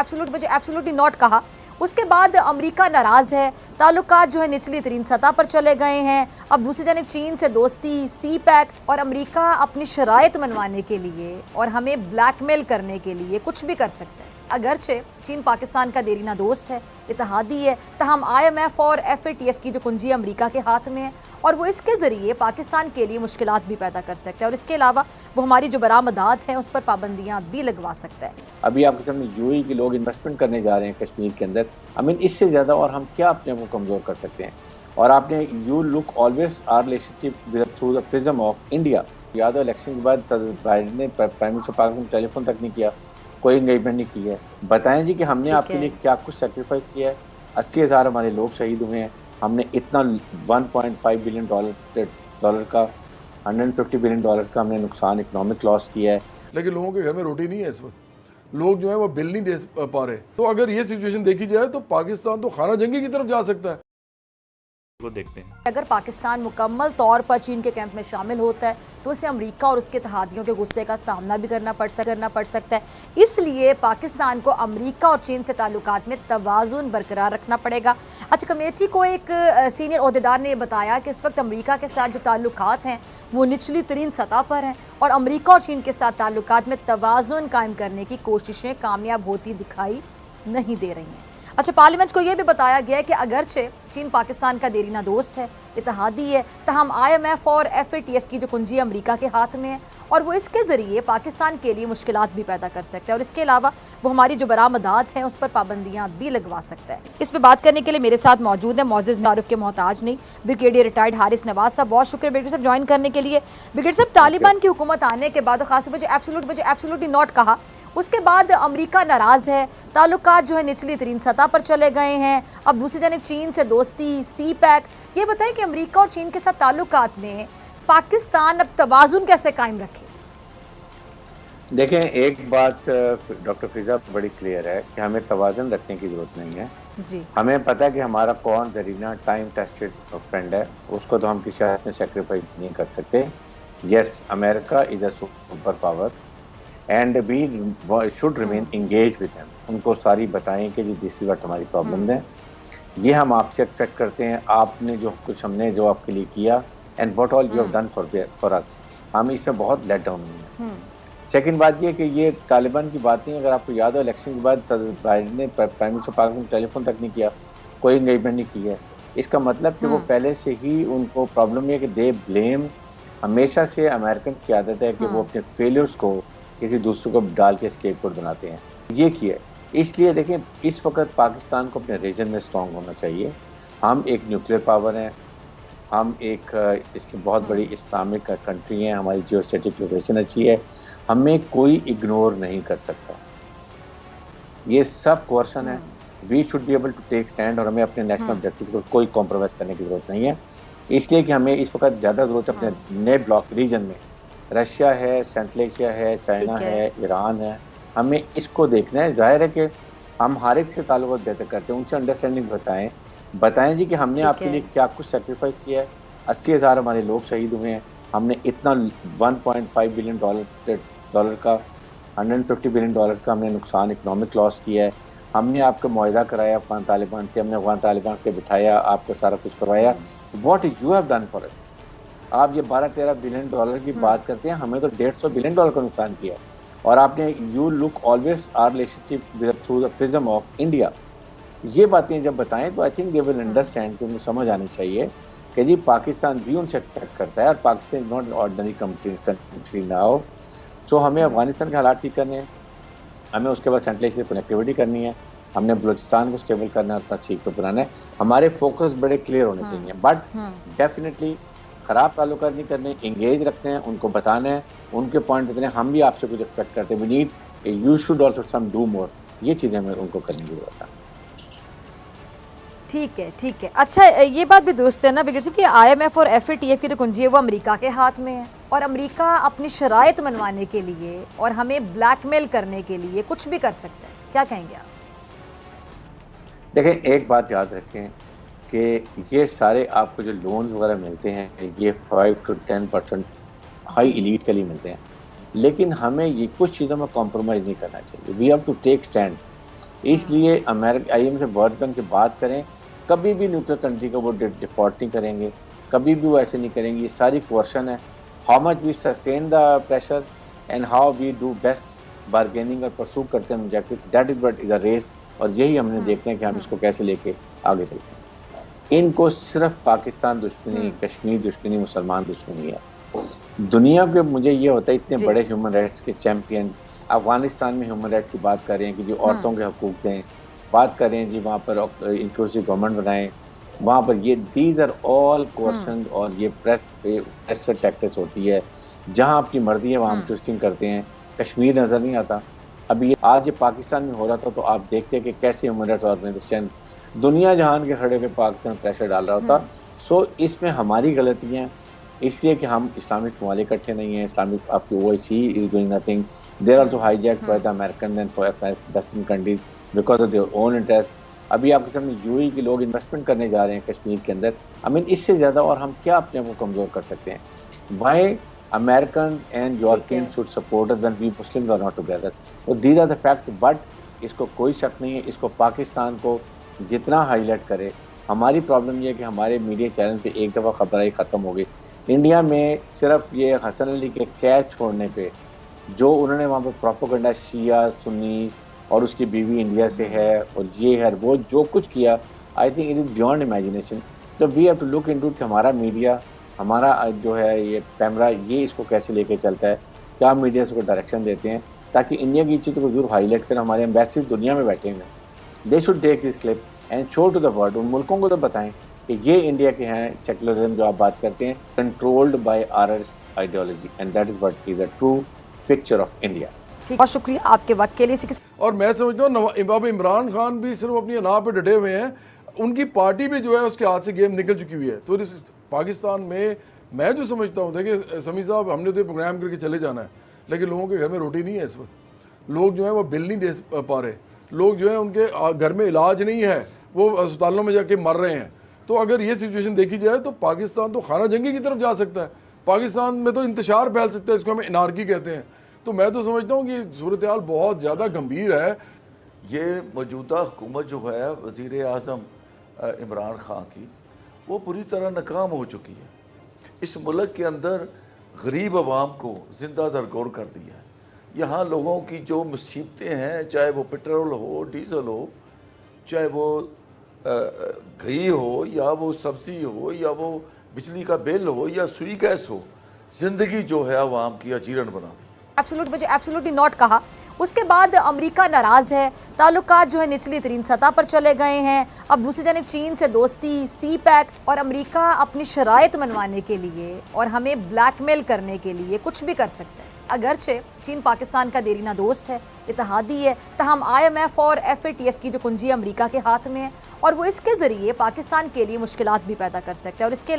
Absolutely not कहा। उसके बाद अमेरिका नाराज़ है, ताल्लुकात जो है निचली तरीन सतह पर चले गए हैं। अब दूसरी जानब चीन से दोस्ती, सी पैक, और अमेरिका अपनी शराइत मनवाने के लिए और हमें ब्लैकमेल करने के लिए कुछ भी कर सकते हैं। अगरचे चीन पाकिस्तान का देरीना दोस्त है, इत्तेहादी है, तहम IMF और FATF की जो कुंजी अमेरिका के हाथ में है और वो इसके ज़रिए पाकिस्तान के लिए मुश्किलात भी पैदा कर सकता है और इसके अलावा वो हमारी जो बरामदात हैं उस पर पाबंदियाँ भी लगवा सकता है। अभी आपके सामने UAE के लोग इन्वेस्टमेंट करने जा रहे हैं कश्मीर के अंदर। इससे ज़्यादा और हम क्या अपने को कमज़ोर कर सकते हैं? और आपने you look always our relationship through the prism of India. याद हो इलेक्शन के बाद बाइडेन ने प्राइम मिनिस्टर पाकिस्तान टेलीफोन तक नहीं किया, कोई एंगेजमेंट नहीं की है। बताएं जी कि हमने आपके लिए क्या कुछ सेक्रीफाइस किया है। 80,000 हमारे लोग शहीद हुए हैं। हमने इतना $1.5 बिलियन का $150 बिलियन का हमने नुकसान इकोनॉमिक लॉस किया है। लेकिन लोगों के घर में रोटी नहीं है इस वक्त, लोग जो है वो बिल नहीं दे पा रहे। तो अगर ये सिचुएशन देखी जाए तो पाकिस्तान तो खाना जंगी की तरफ जा सकता है। को देखते हैं, अगर पाकिस्तान मुकम्मल तौर पर चीन के कैंप में शामिल होता है तो उसे अमेरिका और उसके इत्तेहादियों के गुस्से का सामना भी करना पड़ सकता है। इसलिए पाकिस्तान को अमेरिका और चीन से ताल्लुकात में तवाज़ुन बरकरार रखना पड़ेगा। अच्छा, कमेटी को एक सीनियर ओहदेदार ने बताया कि इस वक्त अमेरिका के साथ जो ताल्लुकात हैं वो निचली तरीन सतह पर हैं और अमेरिका और चीन के साथ ताल्लुकात में तवाज़ुन कायम करने की कोशिशें कामयाब होती दिखाई नहीं दे रही हैं। अच्छा, पार्लियामेंट को यह भी बताया गया है कि अगरचे चीन पाकिस्तान का देरीना दोस्त है, इत्तेहादी है, तहम IMF और FATF की जो कुंजी अमेरिका के हाथ में है और वो इसके ज़रिए पाकिस्तान के लिए मुश्किलात भी पैदा कर सकता है और इसके अलावा वो हमारी जो बरामदात हैं उस पर पाबंदियाँ भी लगवा सकता है। इस पर बात करने के लिए मेरे साथ मौजूद है मोअज़्ज़ज़ तारुफ के मोहताज नहीं, ब्रिगेडियर रिटायर्ड हारिस नवाज साहब। बहुत शुक्रिया ब्रिगेडियर साहब ज्वाइन करने के लिए। ब्रिगेडियर साहब, तालिबान की हुकूमत आने के बाद खासतौर पर एब्सोल्युटली नॉट कहा, उसके बाद अमेरिका नाराज़ है, ताल्लुकात जो है निचली तरीन सतह पर चले गए हैं। अब दूसरी जानब चीन से दोस्ती, सी पैक, ये बताएं कि अमेरिका और चीन के साथ ताल्लुकात में पाकिस्तान अब तवाज़ुन कैसे कायम रखे? देखें, एक बात डॉक्टर फिजा बड़ी क्लियर है कि हमें तवाज़ुन रखने की ज़रूरत नहीं है जी। हमें पता है कि हमारा कौन दरीना टाइम टेस्टेड फ्रेंड है, उसको तो हम किसी हालत में सेक्रीफाइस नहीं कर सकते। Yes, America is a super power and we should remain engage with them. उनको सारी बताएं कि जी दिस इज व्हाट हमारी प्रॉब्लम है, ये हम आपसे एक्सपेक्ट करते हैं। आपने जो कुछ हमने जो आपके लिए किया and what all you have done for us, हम इसमें बहुत लेट डाउन हुए हैं। सेकंड बात ये कि ये तालिबान की बात नहीं, अगर आपको याद हो इलेक्शन के बाद बाइडेन ने प्राइम मिनिस्टर पाकिस्तान टेलीफोन तक नहीं किया, कोई एंगेजमेंट नहीं की है। इसका मतलब कि वो पहले से ही उनको प्रॉब्लम है कि दे ब्लेम, हमेशा से अमेरिकन की आदत है कि वो अपने फेलियर्स को किसी दूसरे को डाल के स्केपगोट बनाते हैं। ये किया, इसलिए देखें इस वक्त पाकिस्तान को अपने रीजन में स्ट्रॉन्ग होना चाहिए। हम एक न्यूक्लियर पावर हैं, हम एक इसकी बहुत बड़ी इस्लामिक कंट्री हैं, हमारी जियोस्टैटिक लोकेशन अच्छी है, हमें कोई इग्नोर नहीं कर सकता। ये सब कोर्शन है, we should be able to take stand और हमें अपने नेशनल ऑब्जेक्टिव को कोई कॉम्प्रोमाइज़ करने की ज़रूरत नहीं है। इसलिए कि हमें इस वक्त ज़्यादा ज़रूरत है अपने नए ब्लॉक रीजन में, रशिया है, सेंट्रल एशिया है, चाइना है, ईरान है, हमें इसको देखना है। जाहिर है कि हम हर एक से ताल्लुक बेहतर करते हैं, उनसे अंडरस्टैंडिंग बताएं जी कि हमने आपके लिए क्या कुछ सेक्रीफाइस किया है। 80,000 हमारे लोग शहीद हुए हैं। हमने इतना $1.5 बिलियन का $150 बिलियन का हमने नुकसान इकोनॉमिक लॉस किया है। हमने आपको मुआहदा कराया अफगान तालिबान से, हमने अफगान तालिबान से बिठाया, आपको सारा कुछ करवाया। What you have done for us. आप ये $12-13 बिलियन की बात करते हैं, हमें तो $150 बिलियन का नुकसान किया। और आपने you look always our relationship through the prism of India. ये बातें जब बताएं तो I think they will understand कि उन्हें समझ आनी चाहिए कि जी पाकिस्तान भी उनसे एक्सपेक्ट करता है और Pakistan is not ordinary country now. So हमें अफगानिस्तान के हालात ठीक करने हैं, हमें उसके बाद सेंट्रल एशिया से कनेक्टिविटी करनी है, हमने बलूचिस्तान को स्टेबल करना है, अपना सीख को बनाना है। हमारे फोकस बड़े क्लियर होने चाहिए, बट डेफिनेटली ख़राब ताल्लुकात नहीं करने, इंगेज रखने हैं, उनको बताना है, उनके पॉइंट बताने हैं। हम भी आपसे कुछ एक्सपेक्ट करते हैं, we need you should also some do more. ये चीज़ें हमें उनको करने की ज़रूरत है। ठीक है। अच्छा, ये बात भी दुरुस्त है ना ब्रिगेडियर साहब कि IMF और FATF की जो कुंजी है वो अमेरिका के हाथ में है और अमेरिका अपनी शराइत मनवाने के लिए और हमें ब्लैकमेल करने के लिए कुछ भी कर सकता है। क्या कहेंगे आप? देखें, एक बात याद रखें कि ये सारे आपको जो लोन्स वगैरह मिलते हैं ये 5 to 10% हाई एलीट के लिए मिलते हैं, लेकिन हमें ये कुछ चीज़ों में कॉम्प्रोमाइज़ नहीं करना चाहिए। We have to take stand. इसलिए अमेरिका IMF से वर्ल्ड बैंक से बात करें, कभी भी न्यूक्लियर कंट्री को वो डिफॉल्ट नहीं करेंगे, कभी भी वो ऐसे नहीं करेंगे। ये सारी क्वेश्चन है how much we sustain the pressure and how we do best bargaining और परसू करते हैं objective, that is what is a race. और यही हमने देखते हैं कि हम इसको कैसे लेके आगे चलते हैं। इनको सिर्फ पाकिस्तान दुश्मनी, कश्मीर दुश्मनी, मुसलमान दुश्मनी है। दुनिया के मुझे ये होता है इतने बड़े ह्यूमन राइट्स के चैंपियंस अफगानिस्तान में ह्यूमन राइट्स की बात कर रहे हैं कि जो औरतों के हकूक दें, बात कर रहे हैं जी वहाँ पर इंक्लूसिव गवर्नमेंट बनाएं, वहाँ पर ये दीज आर ऑल क्वेश्चन। और ये प्रेस टैक्टिक्स होती है, जहाँ आपकी मर्जी है वहाँ हम ट्विस्टिंग करते हैं। कश्मीर नज़र नहीं आता। अभी ये आज ये पाकिस्तान में हो रहा था तो आप देखते हैं कि कैसे ह्यूमन राइट्स ऑर्गेनाइजेशन दुनिया जहान के खड़े होकर पाकिस्तान प्रेशर डाल रहा होता। सो इसमें हमारी गलतियाँ इसलिए कि हम इस्लामिक ममालिक इकट्ठे नहीं हैं। इस्लामिक आपकी OIC is doing nothing, they're also hijacked by the American and for western countries because of their own interest. अभी आपके सामने UAE के लोग इन्वेस्टमेंट करने जा रहे हैं कश्मीर के अंदर। आई मीन इससे ज़्यादा और हम क्या अपने आप को कमज़ोर कर सकते हैं? Why American and European should support us when we Muslims are not together. तो these are the fact. But इसको कोई शक नहीं है, इसको पाकिस्तान को जितना हाईलाइट करे। हमारी प्रॉब्लम ये है कि हमारे मीडिया चैनल पे एक दफ़ा खबर आई ख़त्म हो गई। इंडिया में सिर्फ ये हसन अली के कैच छोड़ने पे जो उन्होंने वहाँ पर प्रोपेगेंडा शिया सुन्नी और उसकी बीवी इंडिया से है और ये है वो जो कुछ किया, I think it is beyond imagination. तो we have to look into कि हमारा मीडिया, हमारा जो है ये कैमरा, ये इसको कैसे लेके चलता है, क्या मीडिया इसको डायरेक्शन देते हैं ताकि इंडिया की चीज़ को जरूर हाईलाइट करें। हमारे एम्बेसी दुनिया में बैठे हुए हैं, they should take this clip and show to the world. उन मुल्कों को तो बताएं कि ये इंडिया के हैं सेकुलरिज्म जो आप बात करते हैं, controlled by RS ideology and that is what is the true picture of India. बहुत शुक्रिया आपके वक्त के लिए। और मैं समझता हूँ इमरान खान भी सिर्फ अपनी अना पे डटे हुए हैं। उनकी पार्टी भी जो है उसके हाथ से गेम निकल चुकी हुई है। तो इस पाकिस्तान में मैं जो समझता हूँ, देखिए समी साहब, हमने तो प्रोग्राम करके चले जाना है, लेकिन लोगों के घर में रोटी नहीं है इस वक्त। लोग जो है वो बिल नहीं दे पा रहे, लोग जो है उनके घर में इलाज नहीं है, वो अस्पतालों में जाके मर रहे हैं। तो अगर ये सिचुएशन देखी जाए तो पाकिस्तान तो खाना जंगी की तरफ जा सकता है। पाकिस्तान में तो इंतशार फैल सकता है, इसको हम इनारकी कहते हैं। तो मैं तो समझता हूँ कि सूरत हाल बहुत ज़्यादा गंभीर है। ये मौजूदा हुकूमत जो है वज़ीर आज़म इमरान खान की, वो पूरी तरह नाकाम हो चुकी है। इस मुल्क के अंदर गरीब आवाम को ज़िंदा दरगोर कर दिया है। यहाँ लोगों की जो मुसीबतें हैं, चाहे वो पेट्रोल हो, डीज़ल हो, चाहे वो घी हो, या वो सब्ज़ी हो, या वो बिजली का बिल हो, या सुई गैस हो, ज़िंदगी जो है आवाम की अजीरन बना दी। एब्सोल्युटली नॉट कहा। उसके बाद अमेरिका नाराज़ है, ताल्लुकात जो है निचली तरीन सतह पर चले गए हैं। अब दूसरी जानब चीन से दोस्ती, CPEC, और अमेरिका अपनी शराइत मनवाने के लिए और हमें ब्लैकमेल करने के लिए कुछ भी कर सकता है। अगरचे चीन पाकिस्तान का देरीना दोस्त है, इत्तेहादी है, तहम IMF और FATF की जो कुंजी अमेरिका के हाथ में है और वो इसके ज़रिए पाकिस्तान के लिए मुश्किलात भी पैदा कर सकता है। और इसके अलावा